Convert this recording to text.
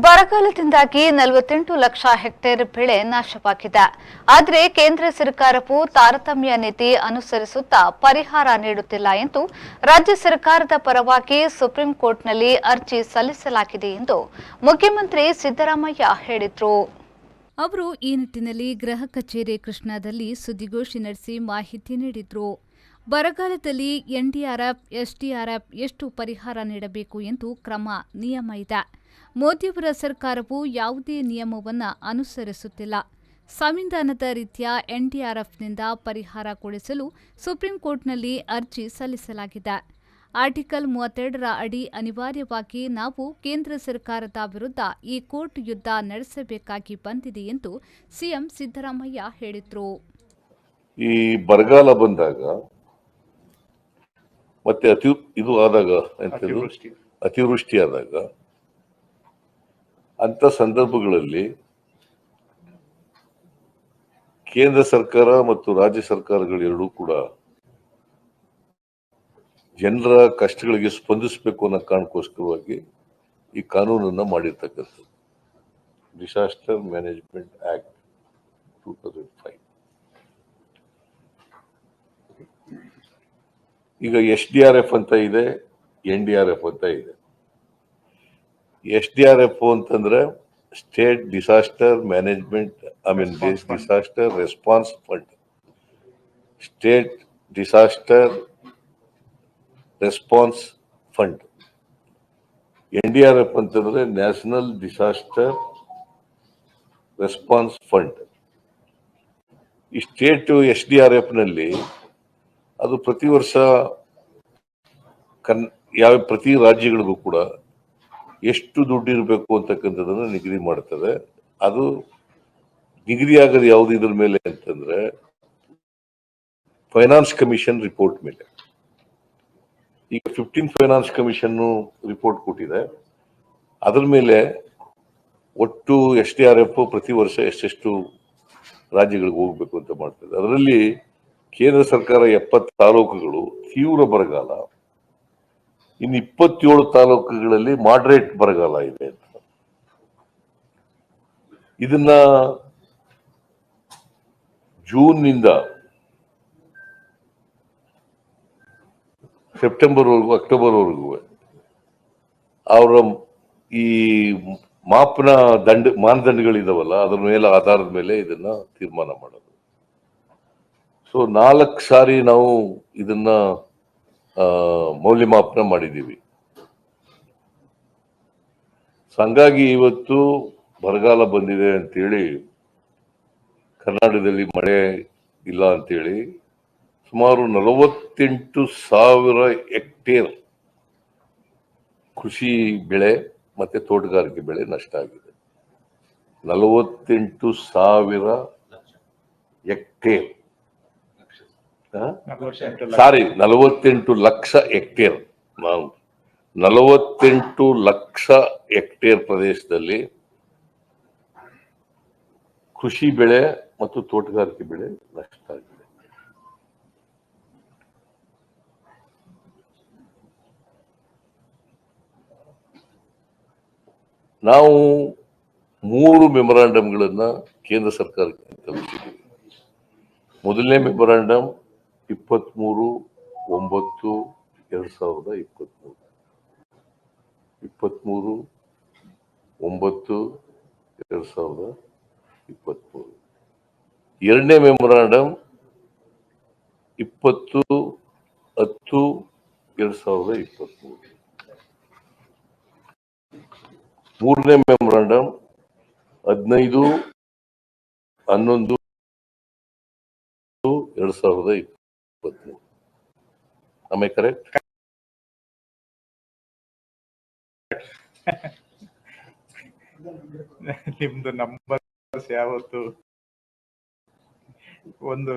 ಬರಗಾಲದಿಂದಾಗಿ 48 lakh hectare ಬೆಳೆ ನಾಶವಾಗಿದೆ. ಆದರೆ ಕೇಂದ್ರ ಸರ್ಕಾರವು ತಾರತಮ್ಯ ನೀತಿ ಅನುಸರಿಸುತ್ತಾ ಪರಿಹಾರ ನೀಡುತ್ತಿಲ್ಲ ಎಂದು ರಾಜ್ಯ ಸರ್ಕಾರದ ಪರವಾಗಿ ಸುಪ್ರೀಂ ಕೋರ್ಟ್ನಲ್ಲಿ ಅರ್ಜಿ ಸಲ್ಲಿಸಲಾಗಿದೆ ಎಂದು ಮುಖ್ಯಮಂತ್ರಿ ಸಿದ್ದರಾಮಯ್ಯ ಹೇಳಿದರು. ಅವರು ಈ ನಿಟ್ಟಿನಲ್ಲಿ ಗೃಹ ಕಚೇರಿ ಕೃಷ್ಣಾದಲ್ಲಿ ಸುದ್ದಿಗೋಷ್ಠಿ ನಡೆಸಿ ಮಾಹಿತಿ ನೀಡಿದರು. ಬರಗಾಲದಲ್ಲಿ ಎನ್ಡಿಆರ್ಎಫ್, ಎಸ್ಡಿಆರ್ಎಫ್ ಎಷ್ಟು ಪರಿಹಾರ ನೀಡಬೇಕು ಎಂದು ನಿಯಮ ಇದೆ. ಮೋದಿಯವರ ಸರ್ಕಾರವು ಯಾವುದೇ ನಿಯಮವನ್ನು ಅನುಸರಿಸುತ್ತಿಲ್ಲ. ಸಂವಿಧಾನದ ರೀತಿಯ ಎನ್ಡಿಆರ್ಎಫ್ನಿಂದ ಪರಿಹಾರ ಕೊಡಿಸಲು ಸುಪ್ರೀಂ ಕೋರ್ಟ್ನಲ್ಲಿ ಅರ್ಜಿ ಸಲ್ಲಿಸಲಾಗಿದೆ. ಆರ್ಟಿಕಲ್ 32ರ ಅಡಿ ಅನಿವಾರ್ಯವಾಗಿ ನಾವು ಕೇಂದ್ರ ಸರ್ಕಾರದ ವಿರುದ್ಧ ಈ ಕೋರ್ಟ್ ಯುದ್ಧ ನಡೆಸಬೇಕಾಗಿ ಬಂದಿದೆ ಎಂದು ಸಿಎಂ ಸಿದ್ದರಾಮಯ್ಯ ಹೇಳಿದರು. ಈ ಬರಗಾಲ ಬಂದಾಗ ಮತ್ತೆ ಅತಿವೃಷ್ಟಿ ಆದಾಗ ಅಂತ ಸಂದರ್ಭಗಳಲ್ಲಿ ಕೇಂದ್ರ ಸರ್ಕಾರ ಮತ್ತು ರಾಜ್ಯ ಸರ್ಕಾರಗಳೆರಡೂ ಕೂಡ ಜನರ ಕಷ್ಟಗಳಿಗೆ ಸ್ಪಂದಿಸಬೇಕು ಅನ್ನೋ ಕಾರಣಕ್ಕೋಸ್ಕರವಾಗಿ ಈ ಕಾನೂನನ್ನ ಮಾಡಿರ್ತಕ್ಕಂಥದ್ದು. Disaster management act 2005. ಈಗ ಎಸ್ಡಿಆರ್ಎಫ್ ಅಂತ ಇದೆ, ಎನ್ಡಿಆರ್ಎಫ್ ಅಂತ ಇದೆ. ಎಸ್ಡಿಆರ್ಎಫ್ ಅಂತಂದ್ರೆ state disaster management disaster response fund. State disaster response fund. NDRF ಅಂತಂದ್ರೆ ನ್ಯಾಷನಲ್ ಡಿಸಾಸ್ಟರ್ ರೆಸ್ಪಾನ್ಸ್ ಫಂಡ್. ಈ ಸ್ಟೇಟ್ ಎಸ್ಡಿಆರ್ಎಫ್ ನಲ್ಲಿ ಅದು ಪ್ರತಿ ವರ್ಷ ಪ್ರತಿ ರಾಜ್ಯಗಳಿಗೂ ಕೂಡ ಎಷ್ಟು ದುಡ್ಡು ಇರಬೇಕು ಅಂತಕ್ಕಂಥದ್ದನ್ನು ನಿಗದಿ ಮಾಡ್ತದೆ. ಅದು ನಿಗದಿ ಆಗೋದು ಯಾವುದು ಇದ್ರ ಮೇಲೆ ಅಂತಂದ್ರೆ ಫೈನಾನ್ಸ್ ಕಮಿಷನ್ ರಿಪೋರ್ಟ್ ಮೇಲೆ. ಈಗ 15 ಫೈನಾನ್ಸ್ ಕಮಿಷನ್ ರಿಪೋರ್ಟ್ ಕೊಟ್ಟಿದೆ. ಅದ್ರ ಮೇಲೆ ಒಟ್ಟು ಎಸ್ಡಿಆರ್ಎಫ್ ಪ್ರತಿ ವರ್ಷ ಎಷ್ಟೆಷ್ಟು ರಾಜ್ಯಗಳಿಗೆ ಹೋಗ್ಬೇಕು ಅಂತ ಮಾಡ್ತದೆ. ಅದರಲ್ಲಿ ಕೇಂದ್ರ ಸರ್ಕಾರ 70 ತಾಲೂಕುಗಳು ತೀವ್ರ ಬರಗಾಲ, ಇನ್ನು 27 ತಾಲೂಕುಗಳಲ್ಲಿ ಮಾಡರೇಟ್ ಬರಗಾಲ ಇದೆ ಅಂತ. ಇದನ್ನ ಜೂನ್ನಿಂದ ಸೆಪ್ಟೆಂಬರ್ವರೆಗೂ, ಅಕ್ಟೋಬರ್ವರೆಗೂ ಅವರ ಈ ಮಾನದಂಡಗಳಿದಾವಲ್ಲ, ಅದರ ಮೇಲೆ ಆಧಾರದ ಮೇಲೆ ಇದನ್ನ ತೀರ್ಮಾನ ಮಾಡೋದು. ಸೊ 4 ಸಾರಿ ನಾವು ಇದನ್ನ ಮೌಲ್ಯಮಾಪನ ಮಾಡಿದ್ದೀವಿ. ಹಂಗಾಗಿ ಇವತ್ತು ಬರಗಾಲ ಬಂದಿದೆ ಅಂತೇಳಿ, ಕರ್ನಾಟಕದಲ್ಲಿ ಮಳೆ ಇಲ್ಲ ಅಂತೇಳಿ ಸುಮಾರು 48,000 ಹೆಕ್ಟೇರ್ ಕೃಷಿ ಬೆಳೆ ಮತ್ತೆ ತೋಟಗಾರಿಕೆ ಬೆಳೆ ನಷ್ಟ ಆಗಿದೆ. 48,000 hectare, 48 lakh hectare. 48 lakh hectare ಪ್ರದೇಶದಲ್ಲಿ ಕೃಷಿ ಬೆಳೆ ಮತ್ತು ತೋಟಗಾರಿಕೆ ಬೆಳೆ ನಷ್ಟ ಆಗಿದೆ. ನಾವು 3 ಮೆಮೊರಾಂಡಮ್ಗಳನ್ನ ಕೇಂದ್ರ ಸರ್ಕಾರಕ್ಕೆ ತಲುಪಿಸಿದ್ದೀವಿ. ಮೊದಲನೇ ಮೆಮೊರಾಂಡಮ್ 23/9/2023. 23/9/2023. ಎರಡನೇ ಮೆಮೊರಾಂಡಮ್ 20/10/2023. ಮೂರನೇ ಮೆಮೊರಾಂಡಮ್ 15/11/2023. Am I correct? ನಿಮ್ದು ನಂಬರ್ಸ್ ಯಾವತ್ತು ಒಂದು